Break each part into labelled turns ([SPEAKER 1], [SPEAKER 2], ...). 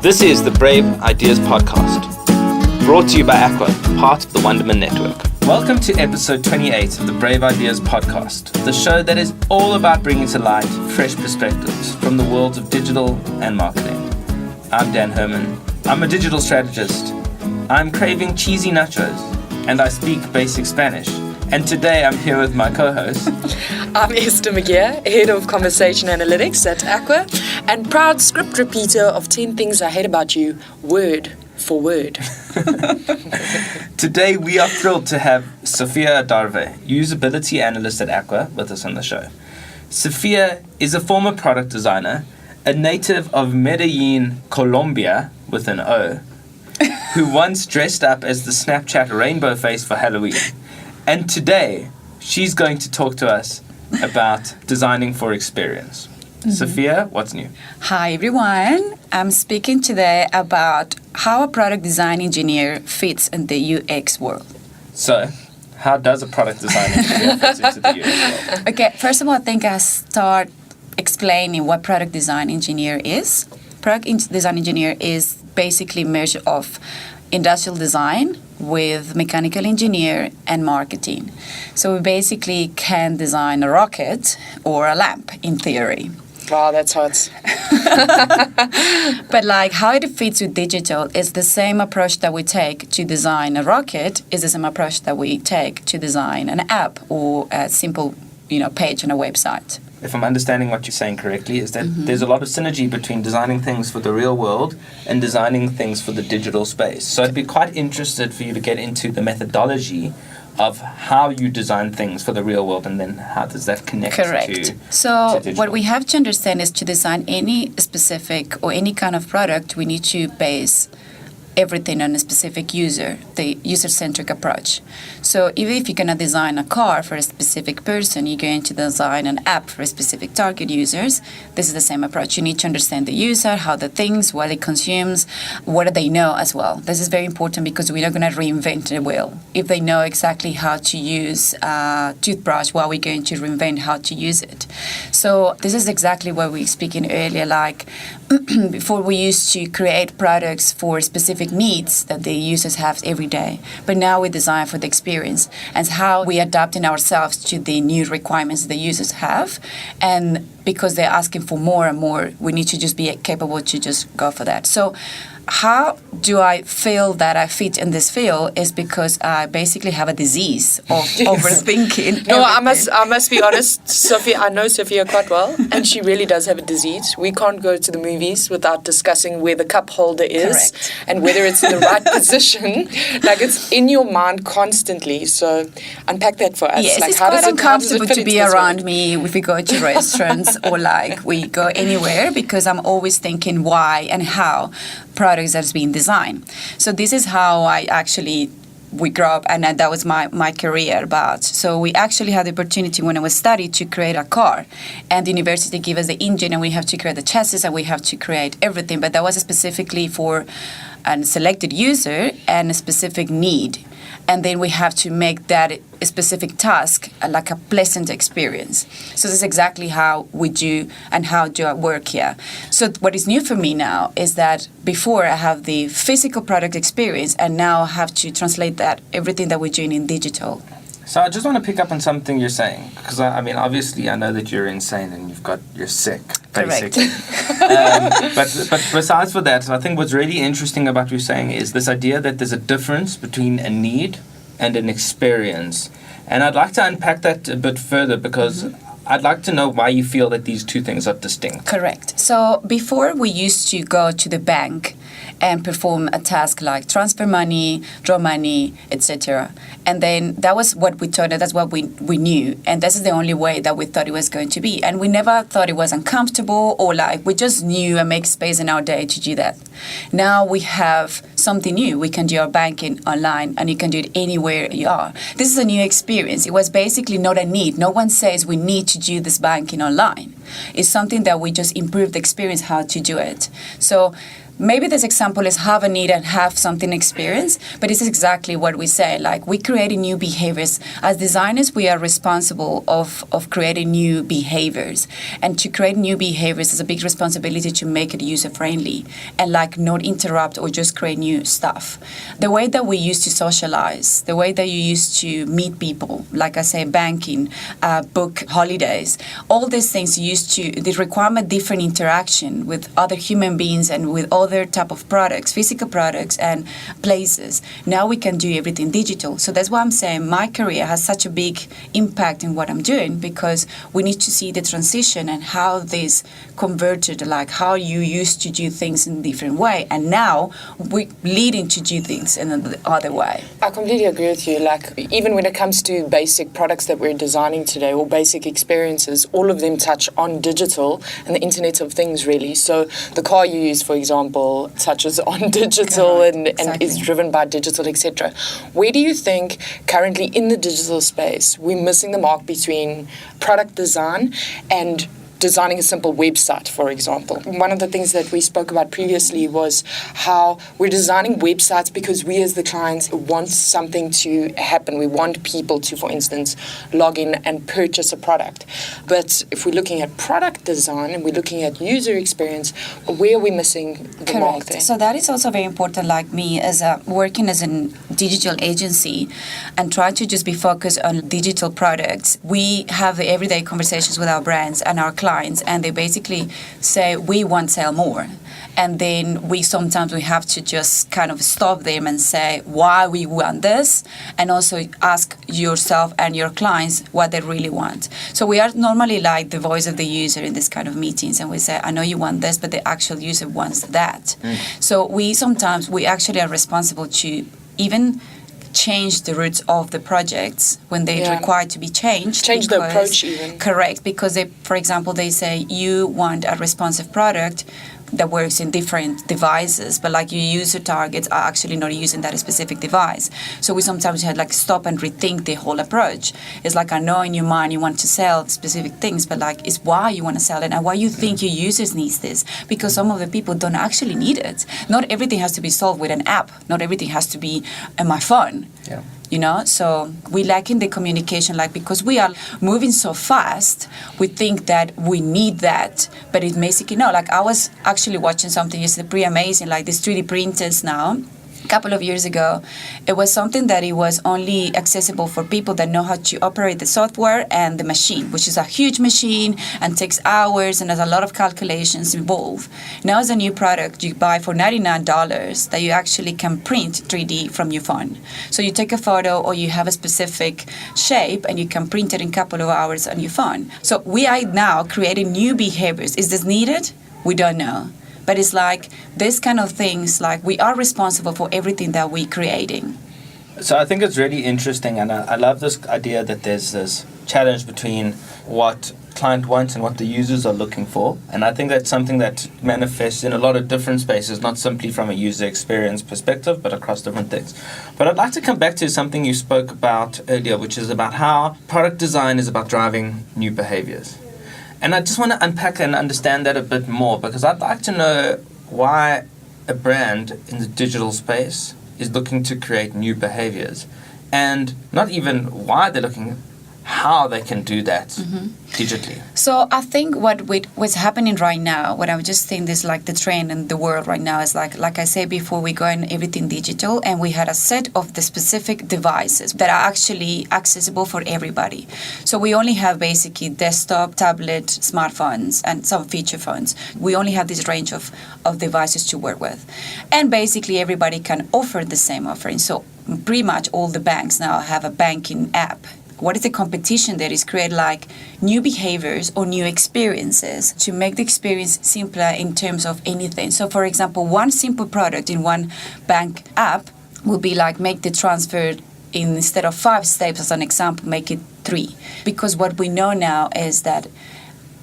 [SPEAKER 1] This is the Brave Ideas Podcast, brought to you by Aqua, part of the Wonderman Network. Welcome to episode 28 of the Brave Ideas Podcast, the show that is all about bringing to light fresh perspectives from the worlds of digital and marketing. I'm Dan Herman. I'm a digital strategist. I'm craving cheesy nachos, and I speak basic Spanish. And today I'm here with my co-host.
[SPEAKER 2] I'm Esther McGeer, Head of Conversation Analytics at Aqua, and proud script repeater of 10 Things I Hate About You, word for word.
[SPEAKER 1] Today we are thrilled to have Sofia Adarve, Usability Analyst at Aqua, with us on the show. Sofia is a former product designer, a native of Medellin, Colombia, with an O, who once dressed up as the Snapchat rainbow face for Halloween. And today, she's going to talk to us about designing for experience. Sofia, what's new?
[SPEAKER 3] Hi, everyone. I'm speaking today about how a product design engineer fits in the UX world.
[SPEAKER 1] So, how does a product design engineer fit into the UX world?
[SPEAKER 3] Okay, first of all, I think I start explaining what product design engineer is. Design engineer is basically a measure of industrial design with mechanical engineer and marketing. So we basically can design a rocket or a lamp in theory.
[SPEAKER 2] Wow, that's hot.
[SPEAKER 3] But like how it fits with digital is the same approach that we take to design a rocket is the same approach that we take to design an app or a simple, page on a website.
[SPEAKER 1] If I'm understanding what you're saying correctly, is that there's a lot of synergy between designing things for the real world and designing things for the digital space. So I'd be quite interested for you to get into the methodology of how you design things for the real world, and then how does that connect
[SPEAKER 3] Correct.
[SPEAKER 1] to digital?
[SPEAKER 3] What we have to understand is to design any specific or any kind of product, we need to base everything on a specific user, the user-centric approach. So even if you're going to design a car for a specific person, you're going to design an app for a specific target users, this is the same approach. You need to understand the user, how the things, what it consumes, what do they know as well. This is very important because we're not going to reinvent the wheel. If they know exactly how to use a toothbrush, well, we're going to reinvent how to use it. So this is exactly what we were speaking earlier, like before we used to create products for specific needs that the users have every day. But now we design for the experience and how we adapting ourselves to the new requirements the users have. And because they're asking for more and more, we need to just be capable to just go for that. So how do I feel that I fit in this field is because I basically have a disease of overthinking.
[SPEAKER 2] No, I must be honest, Sophia. I know Sophia quite well, and she really does have a disease. We can't go to the movies without discussing where the cup holder is.
[SPEAKER 3] Correct.
[SPEAKER 2] And whether it's in the right position. Like it's in your mind constantly. So unpack that for us.
[SPEAKER 3] Yes,
[SPEAKER 2] like,
[SPEAKER 3] it's
[SPEAKER 2] how
[SPEAKER 3] quite
[SPEAKER 2] does it
[SPEAKER 3] uncomfortable
[SPEAKER 2] fit
[SPEAKER 3] to
[SPEAKER 2] into
[SPEAKER 3] be
[SPEAKER 2] this
[SPEAKER 3] around
[SPEAKER 2] world?
[SPEAKER 3] me if we go to restaurants or like we go anywhere because I'm always thinking why and how products that's being designed. So this is how we grew up, and that was my career. But so we actually had the opportunity when I was studying to create a car, and the university gave us the engine, and we have to create the chassis, and we have to create everything. But that was specifically for a selected user and a specific need. And then we have to make that a specific task like a pleasant experience. So this is exactly how we do and how do I work here. So what is new for me now is that before I have the physical product experience and now I have to translate that, everything that we're doing in digital.
[SPEAKER 1] So I just want to pick up on something you're saying, because I mean, obviously I know that you're insane and you're sick, basically. But besides for that, I think what's really interesting about what you're saying is this idea that there's a difference between a need and an experience. And I'd like to unpack that a bit further because I'd like to know why you feel that these two things are distinct.
[SPEAKER 3] Correct. So before we used to go to the bank and perform a task like transfer money, draw money, etc. And then that was what we thought, that's what we knew. And this is the only way that we thought it was going to be. And we never thought it was uncomfortable or like we just knew and make space in our day to do that. Now we have something new. We can do our banking online and you can do it anywhere you are. This is a new experience. It was basically not a need. No one says we need to do this banking online. It's something that we just improve the experience how to do it. So maybe this example is have a need and have something experience, but it's exactly what we say. Like, we create new behaviors. As designers, we are responsible of creating new behaviors. And to create new behaviors is a big responsibility to make it user-friendly and like not interrupt or just create new stuff. The way that we used to socialize, the way that you used to meet people, like I say, banking, book holidays, all these things they require a different interaction with other human beings and with other type of products, physical products and places. Now we can do everything digital. So that's why I'm saying my career has such a big impact in what I'm doing, because we need to see the transition and how this converted, like how you used to do things in a different way, and now we're leading to do things in the other way.
[SPEAKER 2] I completely agree with you. Like, even when it comes to basic products that we're designing today or basic experiences, all of them touch on digital and the Internet of Things, really. So the car you use, for example, touches on digital and is driven by digital, etc. Where do you think currently in the digital space we're missing the mark between product design and designing a simple website, for example? One of the things that we spoke about previously was how we're designing websites because we as the clients want something to happen. We want people to, for instance, log in and purchase a product. But if we're looking at product design and we're looking at user experience, where are we missing the mark there?
[SPEAKER 3] So that is also very important, like me, as working as a digital agency and trying to just be focused on digital products. We have the everyday conversations with our brands and our clients, and they basically say we want to sell more, and then we have to just kind of stop them and say why we want this, and also ask yourself and your clients what they really want. So we are normally like the voice of the user in this kind of meetings, and we say, I know you want this, but the actual user wants that. So we actually are responsible to even change the routes of the projects when they require to be changed.
[SPEAKER 2] Change the approach even.
[SPEAKER 3] Correct, because for example, they say you want a responsive product that works in different devices, but like your user targets are actually not using that specific device. So we sometimes had like stop and rethink the whole approach. It's like, I know in your mind you want to sell specific things, but like it's why you want to sell it and why you think your users needs this, because some of the people don't actually need it. Not everything has to be solved with an app. Not everything has to be on my phone.
[SPEAKER 1] Yeah.
[SPEAKER 3] You know, so we lack in the communication, like, because we are moving so fast, we think that we need that, but it's basically no. Like, I was actually watching something yesterday, pretty amazing, like these 3D printers now. A couple of years ago, it was something that it was only accessible for people that know how to operate the software and the machine, which is a huge machine and takes hours and has a lot of calculations involved. Now it's a new product you buy for $99 that you actually can print 3D from your phone. So you take a photo or you have a specific shape and you can print it in a couple of hours on your phone. So we are now creating new behaviors. Is this needed? We don't know. But it's like this kind of things, like we are responsible for everything that we're creating.
[SPEAKER 1] So I think it's really interesting, and I love this idea that there's this challenge between what client wants and what the users are looking for. And I think that's something that manifests in a lot of different spaces, not simply from a user experience perspective, but across different things. But I'd like to come back to something you spoke about earlier, which is about how product design is about driving new behaviors. And I just want to unpack and understand that a bit more, because I'd like to know why a brand in the digital space is looking to create new behaviors, and not even why they're looking, how they can do that digitally.
[SPEAKER 3] So I think what's happening right now, what I would just think is like the trend in the world right now is like I said before, we're going everything digital, and we had a set of the specific devices that are actually accessible for everybody. So we only have basically desktop, tablet, smartphones, and some feature phones. We only have this range of devices to work with. And basically everybody can offer the same offering. So pretty much all the banks now have a banking app. What is the competition that is create like new behaviors or new experiences to make the experience simpler in terms of anything? So for example, one simple product in one bank app would be like make the transfer instead of 5 steps as an example, make it 3. Because what we know now is that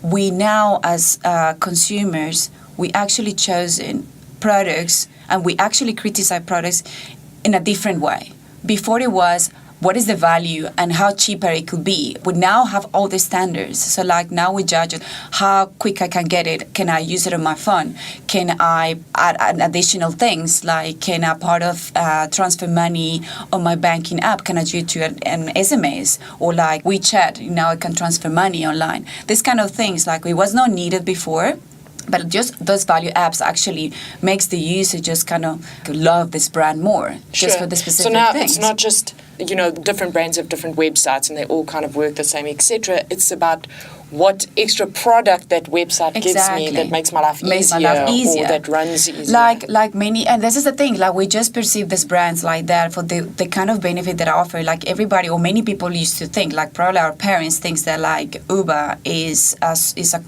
[SPEAKER 3] we now as consumers, we actually chosen products and we actually criticize products in a different way. Before it was, what is the value and how cheaper it could be. We now have all the standards. So like now we judge it, how quick I can get it. Can I use it on my phone? Can I add additional things like can I part of transfer money on my banking app? Can I do it to an SMS or like WeChat? Now I can transfer money online. This kind of things like it was not needed before. But just those value apps actually makes the user just kind of love this brand more, just for the specific
[SPEAKER 2] So now
[SPEAKER 3] things.
[SPEAKER 2] it's not just, different brands have different websites and they all kind of work the same, etc. It's about what extra product that website gives me that makes my life easier. Or that runs easier.
[SPEAKER 3] Like many, and this is the thing, like we just perceive these brands like that for the kind of benefit that I offer. Like everybody or many people used to think, like probably our parents thinks that like Uber is a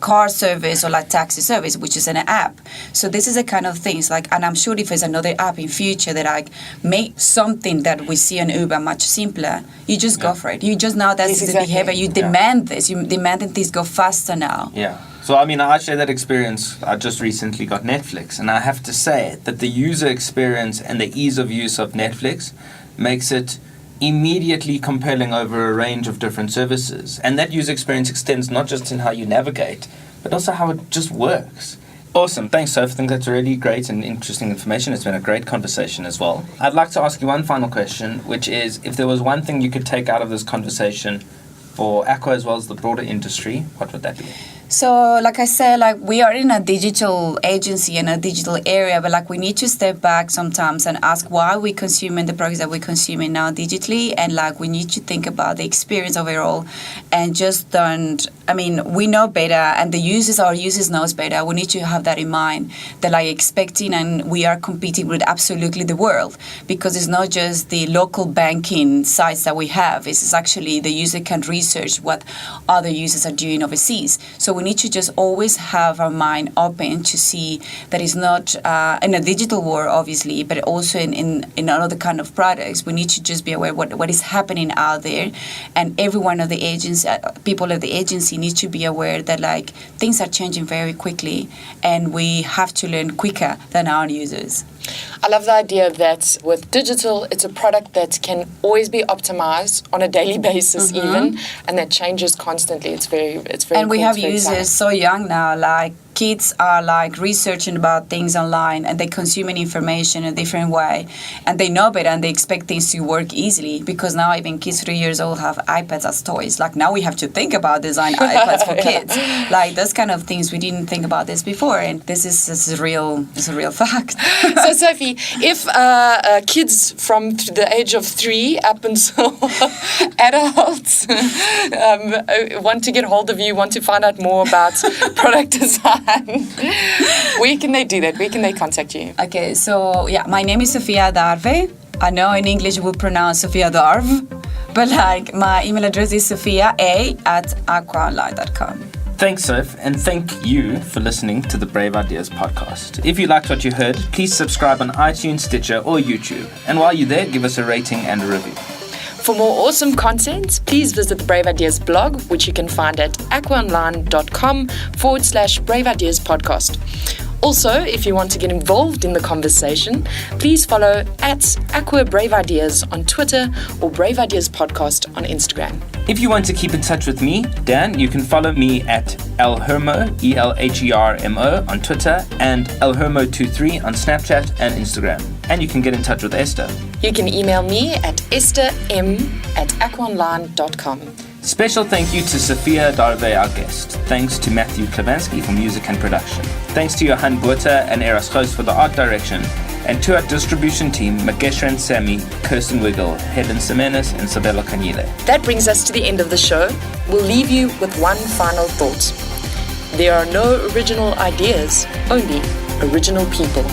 [SPEAKER 3] car service or like taxi service, which is an app. So this is the kind of things like, and I'm sure if there's another app in future that like make something that we see on Uber much simpler, you just go for it. You just know that's the behavior. You demand this. You demand that things go faster now.
[SPEAKER 1] Yeah. So, I mean, I share that experience. I just recently got Netflix, and I have to say that the user experience and the ease of use of Netflix makes it immediately compelling over a range of different services. And that user experience extends not just in how you navigate, but also how it just works. Awesome. Thanks, Soph. I think that's really great and interesting information. It's been a great conversation as well. I'd like to ask you one final question, which is if there was one thing you could take out of this conversation for Aqua as well as the broader industry, what would that be?
[SPEAKER 3] So, like I said, like we are in a digital agency and a digital area, but like we need to step back sometimes and ask why we consuming the products that we're consuming now digitally, and like we need to think about the experience overall, and just don't. I mean, we know better, and our users knows better. We need to have that in mind. That like expecting, and we are competing with absolutely the world, because it's not just the local banking sites that we have. It's actually the user can research what other users are doing overseas. So we need to just always have our mind open to see that it's not in a digital world, obviously, but also in other kind of products. We need to just be aware what is happening out there, and every one of the agents, people of the agency, need to be aware that like things are changing very quickly, and we have to learn quicker than our users.
[SPEAKER 2] I love the idea that with digital, it's a product that can always be optimized on a daily basis, even, and that changes constantly. It's very.
[SPEAKER 3] And we have users so young now, like kids are like researching about things online, and they're consuming information in a different way, and they know better, and they expect things to work easily, because now even kids 3 years old have iPads as toys. Like now we have to think about design iPads for kids. Like those kind of things, we didn't think about this before, and this is a real fact.
[SPEAKER 2] So Sophie, if kids from the age of 3 up until adults want to get hold of you, want to find out more about product design, where can they do that? Where can they contact you?
[SPEAKER 3] Okay, so yeah, my name is Sofia Adarve. I know in English we pronounce Sofia Adarve, but like my email address is sofia@aquaonline.com.
[SPEAKER 1] Thanks, Soph, and thank you for listening to the Brave Ideas podcast. If you liked what you heard, please subscribe on iTunes, Stitcher, or YouTube. And while you're there, give us a rating and a review.
[SPEAKER 2] For more awesome content, please visit the Brave Ideas blog, which you can find at aquaonline.com/Brave Ideas podcast. Also, if you want to get involved in the conversation, please follow @Aqua Brave Ideas on Twitter or Brave Ideas Podcast on Instagram.
[SPEAKER 1] If you want to keep in touch with me, Dan, you can follow me at Elhermo, ELHERMO on Twitter, and Elhermo23 on Snapchat and Instagram. And you can get in touch with Esther.
[SPEAKER 2] You can email me at estherm@aquaonline.com.
[SPEAKER 1] Special thank you to Sofia Adarve, our guest. Thanks to Matthew Klavansky for music and production. Thanks to Johan Buerta and Eras Ghost for the art direction. And to our distribution team, Mageshran Sami, Kirsten Wiggle, Helen Semenis, and Sabelo Kanyile.
[SPEAKER 2] That brings us to the end of the show. We'll leave you with one final thought. There are no original ideas, only original people.